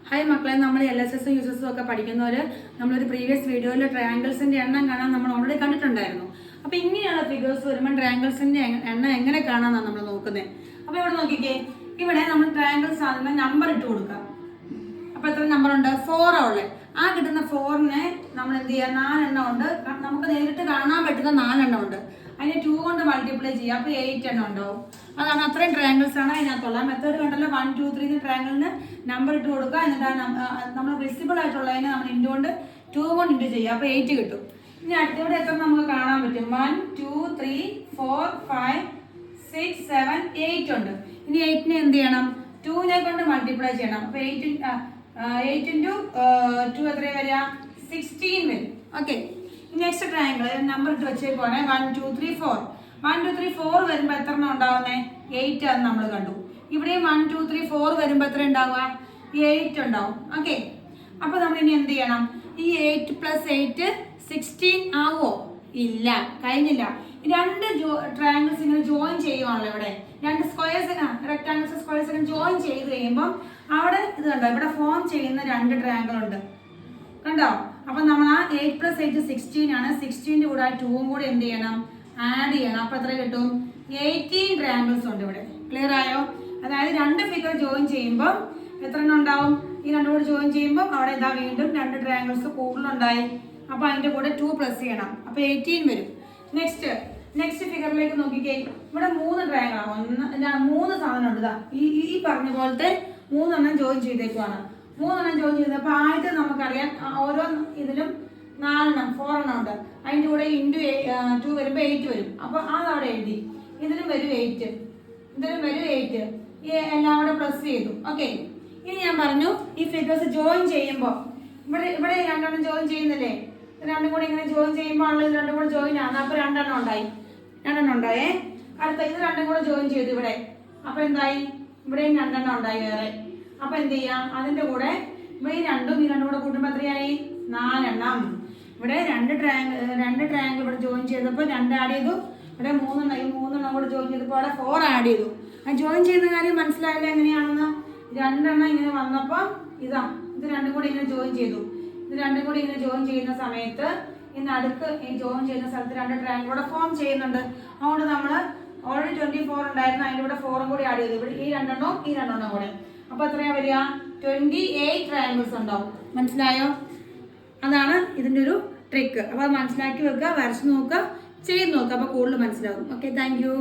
Hi മക്കളെ, നമ്മൾ LSS യൂസസും ഒക്കെ പഠിക്കുന്നവർ നമ്മളൊരു പ്രീവിയസ് വീഡിയോയിൽ ട്രയാങ്കിൾസിന്റെ എണ്ണം കാണാൻ നമ്മൾ ഓൾറെഡി കണ്ടിട്ടുണ്ടായിരുന്നു. അപ്പോൾ ഇങ്ങനെയുള്ള ഫിഗേഴ്സ് വരുമ്പോൾ ട്രയാങ്കിൾസിന്റെ എണ്ണം എങ്ങനെ കാണാമെന്നാണ് നമ്മൾ നോക്കുന്നത്. അപ്പോൾ ഇവിടെ നോക്കിക്കേ, ഇവിടെ നമ്മൾ ട്രയാങ്കിൾസ് ആദ്യമേ നമ്പർ ഇട്ട് കൊടുക്കാം. അപ്പോൾ എത്ര നമ്പർ ഉണ്ട്? 4 ഉള്ളത്. ആ കിട്ടുന്ന 4നെ നമ്മൾ എന്ത് ചെയ്യുക? 4 എണ്ണം ഉണ്ട്. നമുക്ക് നേരിട്ട് കാണാൻ പറ്റുന്ന 4 എണ്ണം ഉണ്ട്. അതിനെ 2 കൊണ്ട് മൾട്ടിപ്ലൈ ചെയ്യുക. അപ്പോൾ 8 എണ്ണം ഉണ്ടാവും. അതാണ് അത്രയും ട്രയാങ്കിൾസ് ആണ് അതിനകത്തുള്ള മെത്തേഡ്. കണ്ടല്ലോ, 1 2 3 ട്രയാങ്കിളിന് നമ്പർ ഇട്ട് കൊടുക്കുക. എന്നിട്ട് നമ്മൾ വിസിബിൾ ആയിട്ടുള്ളതിനെ നമ്മൾ ഇൻറ്റു കൊണ്ട് 2 കൊണ്ട് ഇൻറ്റു ചെയ്യുക. അപ്പോൾ 8 കിട്ടും. ഇനി അടുത്തിവിടെ എത്ര നമുക്ക് കാണാൻ പറ്റും? 1 2 3 4 5 6 7 8 ഉണ്ട്. ഇനി 8നെ എന്ത് ചെയ്യണം? 2നെ കൊണ്ട് മൾട്ടിപ്ലൈ ചെയ്യണം. അപ്പോൾ 8 ഇൻറ്റു 2 എത്ര വരിക? 16 വരും. ഓക്കെ, നെക്സ്റ്റ് ട്രയാങ്കിൾ നമ്പർ ഇട്ട് വെച്ചേക്കുവാണ്. 1 2 3 4 1 2 3 4 വരുമ്പോൾ എത്ര എണ്ണം ഉണ്ടാവുന്നേ? 8 ആണ് നമ്മൾ കണ്ടു. ഇവിടെയും 1 2 3 4 വരുമ്പോൾ എത്ര ഉണ്ടാവുക? 8 ഉണ്ടാവും. ഓക്കെ, അപ്പോൾ നമ്മൾ ഇനി എന്ത് ചെയ്യണം? ഈ 8 + 8 16 ആവോ? ഇല്ല, കഴിഞ്ഞില്ല. രണ്ട് ട്രയാങ്കിൾസ് ഇങ്ങനെ ജോയിൻ ചെയ്യുവാണല്ലോ. ഇവിടെ രണ്ട് സ്ക്വയേഴ്സ്, റെക്ടാങ്കിൾസ് സ്ക്വയേഴ്സ് ഇങ്ങനെ ജോയിൻ ചെയ്ത് കഴിയുമ്പോൾ അവിടെ ഇത് കണ്ടോ, ഇവിടെ ഫോം ചെയ്യുന്ന രണ്ട് ട്രയാങ്കിൾ ഉണ്ട്, കണ്ടോ? അപ്പൊ നമ്മൾ ആ 8 + 8 16 ആണ്. 16ന്റെ കൂടെ 2ഉം കൂടെ എന്ത് ചെയ്യണം? ആഡ് ചെയ്യണം. അപ്പൊ എത്ര കിട്ടും? 18 ട്രയാങ്കിൾസ് ഉണ്ട് ഇവിടെ. ക്ലിയർ ആയോ? അതായത് രണ്ട് ഫിഗർ ജോയിൻ ചെയ്യുമ്പോൾ എത്ര എണ്ണം ഉണ്ടാവും? ഈ രണ്ടും കൂടെ ജോയിൻ ചെയ്യുമ്പോൾ അവിടെ ഇതാ വീണ്ടും രണ്ട് ട്രയാങ്കിൾസ് കൂടുതലുണ്ടായി. അപ്പൊ അതിന്റെ കൂടെ 2 പ്ലസ് ചെയ്യണം. അപ്പൊ 18 വരും. നെക്സ്റ്റ് ഫിഗറിലേക്ക് നോക്കിക്കേ. ഇവിടെ 3 ട്രയാങ്കിളാണ്. 3 സാധനം ഉണ്ട്. ഈ പറഞ്ഞ പോലത്തെ 3 എണ്ണം ജോയിൻ ചെയ്തേക്കുവാണ്. 3 എണ്ണം ജോയിൻ ചെയ്തപ്പോൾ ആദ്യത്തെ നമുക്കറിയാം, ഓരോ ഇതിലും 4 എണ്ണം 4 എണ്ണം ഉണ്ട്. അതിൻ്റെ കൂടെ ഇൻറ്റു 2 വരുമ്പോൾ 8 വരും. അപ്പോൾ അതവിടെ എഴുതി. ഇതിലും വരും 8, ഇതിലും വരും 8. എല്ലാം കൂടെ പ്ലസ് ചെയ്തു. ഓക്കെ, ഇനി ഞാൻ പറഞ്ഞു ഈ ഫിഗേഴ്സ് ജോയിൻ ചെയ്യുമ്പോൾ ഇവിടെ രണ്ടെണ്ണം ജോയിൻ ചെയ്യുന്നില്ലേ? രണ്ടും കൂടി ഇങ്ങനെ ജോയിൻ ചെയ്യുമ്പോൾ ആണല്ലോ ഇത് രണ്ടും കൂടെ ജോയിൻ ആണ്. അപ്പോൾ രണ്ടെണ്ണം ഉണ്ടായേ. അടുത്ത ഇത് രണ്ടും കൂടെ ജോയിൻ ചെയ്തു ഇവിടെ. അപ്പോൾ എന്തായി? ഇവിടെയും രണ്ടെണ്ണം ഉണ്ടായി വേറെ. അപ്പൊ എന്ത് ചെയ്യാം? അതിന്റെ കൂടെ ഇവിടെ ഈ രണ്ടും കൂടെ കൂട്ടുമ്പോൾ എത്രയായി? 4 എണ്ണം. ഇവിടെ രണ്ട് ട്രയാങ്കിൾ ഇവിടെ ജോയിൻ ചെയ്തപ്പോൾ 2 ആഡ് ചെയ്തു. ഇവിടെ 3 എണ്ണം, ഈ 3 എണ്ണം കൂടെ ജോയിൻ ചെയ്തപ്പോൾ അവിടെ 4 ആഡ് ചെയ്തു. ആ ജോയിൻ ചെയ്യുന്ന കാര്യം മനസ്സിലായില്ല എങ്ങനെയാണെന്ന്? 2 എണ്ണം ഇങ്ങനെ വന്നപ്പോൾ ഇത് രണ്ടും കൂടി ഇങ്ങനെ ജോയിൻ ചെയ്തു. ഇത് രണ്ടും കൂടി ഇങ്ങനെ ജോയിൻ ചെയ്യുന്ന സമയത്ത് ഈ നടുക്ക് ഈ ജോയിൻ ചെയ്യുന്ന സ്ഥലത്ത് രണ്ട് ട്രയാങ്കിൾ കൂടെ ഫോം ചെയ്യുന്നുണ്ട്. അതുകൊണ്ട് നമ്മൾ ഓൾറെഡി 24 ഉണ്ടായിരുന്നു. അതിൻ്റെ കൂടെ 4ഉം കൂടി ആഡ് ചെയ്തു. ഇവിടെ ഈ രണ്ടെണ്ണം കൂടെ. അപ്പൊ എത്രയാ വരിക? 28 ട്രയാങ്കിൾസ് ഉണ്ടാവും. മനസ്സിലായോ? അതാണ് ഇതിൻ്റെ ഒരു ട്രിക്ക്. അപ്പൊ അത് മനസ്സിലാക്കി വെക്കുക, വരച്ച് നോക്കുക, ചെയ്ത് നോക്കുക. അപ്പൊ കൂടുതൽ മനസ്സിലാവും. Okay, thank you.